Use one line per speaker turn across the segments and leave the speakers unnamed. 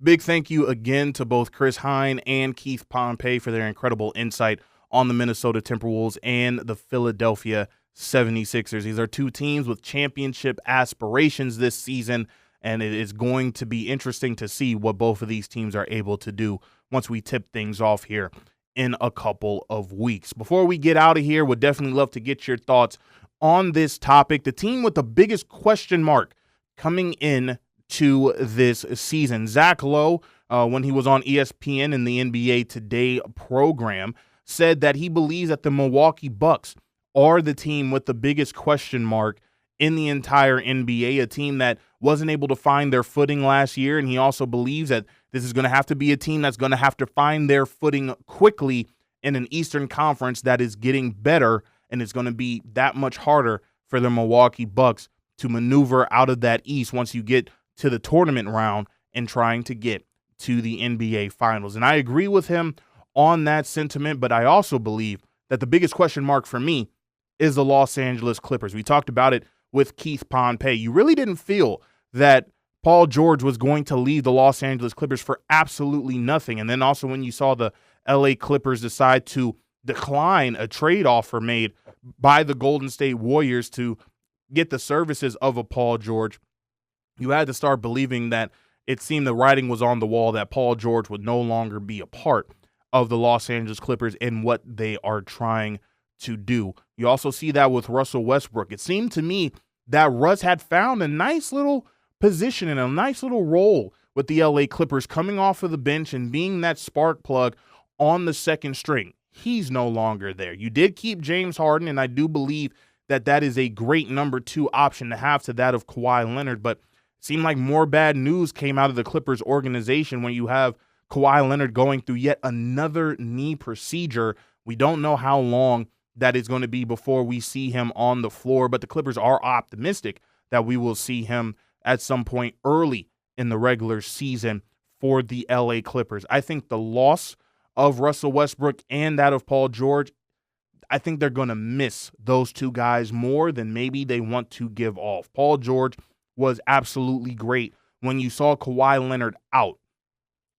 Big thank you again to both Chris Hine and Keith Pompey for their incredible insight on the Minnesota Timberwolves and the Philadelphia 76ers. These are two teams with championship aspirations this season, and it is going to be interesting to see what both of these teams are able to do once we tip things off here in a couple of weeks. Before we get out of here, would definitely love to get your thoughts on this topic. The team with the biggest question mark coming in to this season. Zach Lowe, when he was on ESPN in the NBA Today program, said that he believes that the Milwaukee Bucks are the team with the biggest question mark in the entire NBA, a team that wasn't able to find their footing last year, and he also believes that this is going to have to be a team that's going to have to find their footing quickly in an Eastern Conference that is getting better, and it's going to be that much harder for the Milwaukee Bucks to maneuver out of that East once you get to the tournament round and trying to get to the NBA Finals. And I agree with him on that sentiment, but I also believe that the biggest question mark for me is the Los Angeles Clippers. We talked about it with Keith Pompey. You really didn't feel that Paul George was going to leave the Los Angeles Clippers for absolutely nothing. And then also when you saw the LA Clippers decide to decline a trade offer made by the Golden State Warriors to get the services of a Paul George, you had to start believing that it seemed the writing was on the wall that Paul George would no longer be a part of the Los Angeles Clippers and what they are trying to do. You also see that with Russell Westbrook. It seemed to me that Russ had found a nice little position and a nice little role with the LA Clippers, coming off of the bench and being that spark plug on the second string. He's no longer there. You did keep James Harden, and I do believe that that is a great number two option to have to that of Kawhi Leonard, but seemed like more bad news came out of the Clippers organization when you have Kawhi Leonard going through yet another knee procedure. We don't know how long that is going to be before we see him on the floor, but the Clippers are optimistic that we will see him at some point early in the regular season for the LA Clippers. I think the loss of Russell Westbrook and that of Paul George, I think they're going to miss those two guys more than maybe they want to give off. Paul George was absolutely great when you saw Kawhi Leonard out.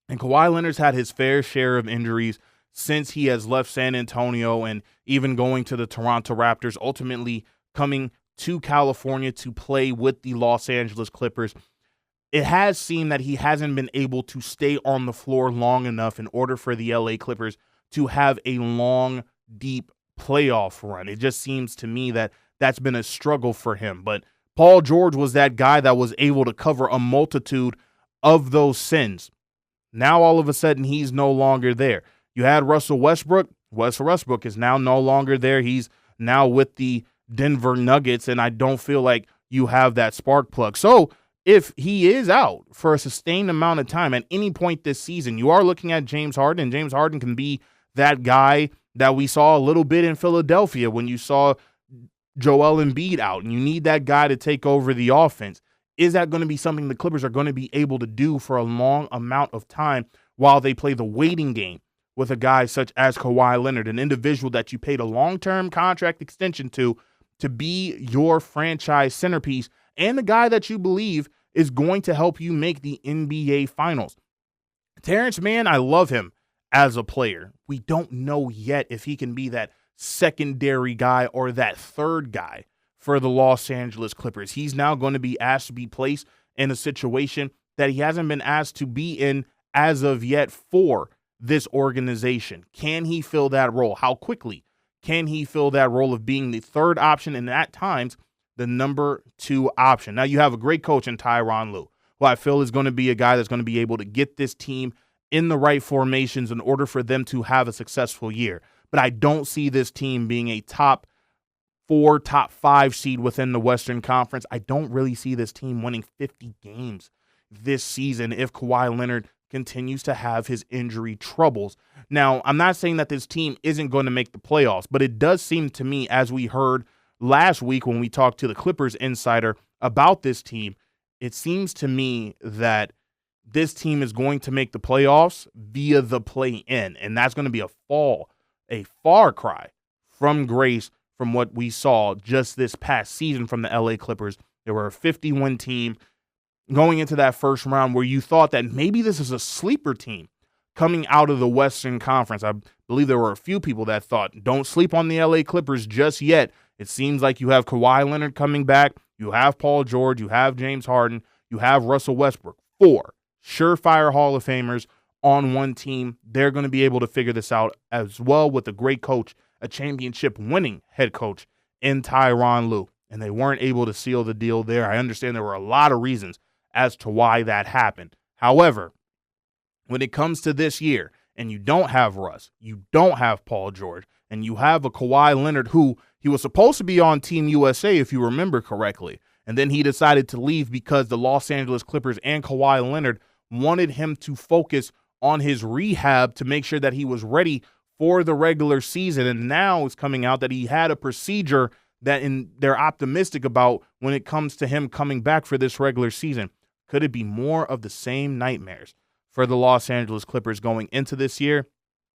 And Kawhi Leonard's had his fair share of injuries since he has left San Antonio and even going to the Toronto Raptors, ultimately coming to California to play with the Los Angeles Clippers. It has seemed that he hasn't been able to stay on the floor long enough in order for the LA Clippers to have a long, deep playoff run. It just seems to me that that's been a struggle for him. But Paul George was that guy that was able to cover a multitude of those sins. Now, all of a sudden, he's no longer there. You had Russell Westbrook. Russell Westbrook is now no longer there. He's now with the Denver Nuggets, and I don't feel like you have that spark plug. So if he is out for a sustained amount of time at any point this season, you are looking at James Harden, and James Harden can be that guy that we saw a little bit in Philadelphia when you saw Joel Embiid out, and you need that guy to take over the offense. Is that going to be something the Clippers are going to be able to do for a long amount of time while they play the waiting game with a guy such as Kawhi Leonard, an individual that you paid a long-term contract extension to be your franchise centerpiece and the guy that you believe is going to help you make the NBA Finals? Terrence Mann, I love him as a player. We don't know yet if he can be that secondary guy or that third guy for the Los Angeles Clippers. He's now going to be asked to be placed in a situation that he hasn't been asked to be in as of yet for this organization. Can he fill that role? How quickly can he fill that role of being the third option and at times the number two option? Now, you have a great coach in Tyronn Lue, who I feel is going to be a guy that's going to be able to get this team in the right formations in order for them to have a successful year. But I don't see this team being a top 4, top 5 seed within the Western Conference. I don't really see this team winning 50 games this season if Kawhi Leonard continues to have his injury troubles. Now, I'm not saying that this team isn't going to make the playoffs, but it does seem to me, as we heard last week when we talked to the Clippers insider about this team, it seems to me that this team is going to make the playoffs via the play-in, and that's going to be a far cry from grace from what we saw just this past season from the LA Clippers. They were a 50-win team. going into that first round where you thought that maybe this is a sleeper team coming out of the Western Conference. I believe there were a few people that thought, don't sleep on the LA Clippers just yet. It seems like you have Kawhi Leonard coming back. You have Paul George. You have James Harden. You have Russell Westbrook. 4 surefire Hall of Famers on one team. They're going to be able to figure this out as well with a great coach, a championship-winning head coach in Tyronn Lue. And they weren't able to seal the deal there. I understand there were a lot of reasons as to why that happened. However, when it comes to this year, and you don't have Russ, you don't have Paul George, and you have a Kawhi Leonard who he was supposed to be on Team USA, if you remember correctly, and then he decided to leave because the Los Angeles Clippers and Kawhi Leonard wanted him to focus on his rehab to make sure that he was ready for the regular season. And now it's coming out that he had a procedure that they're optimistic about when it comes to him coming back for this regular season. Could it be more of the same nightmares for the Los Angeles Clippers going into this year?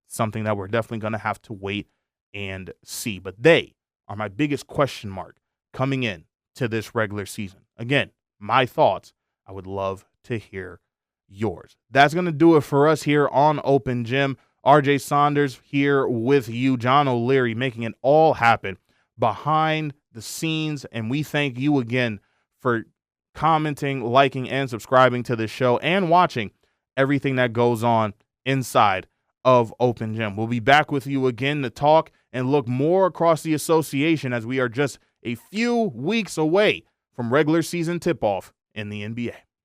Something that we're definitely going to have to wait and see. But they are my biggest question mark coming in to this regular season. Again, my thoughts. I would love to hear yours. That's going to do it for us here on Open Gym. RJ Saunders here with you, John O'Leary, making it all happen behind the scenes. And we thank you again for commenting, liking, and subscribing to this show and watching everything that goes on inside of Open Gym. We'll be back with you again to talk and look more across the association as we are just a few weeks away from regular season tip-off in the NBA.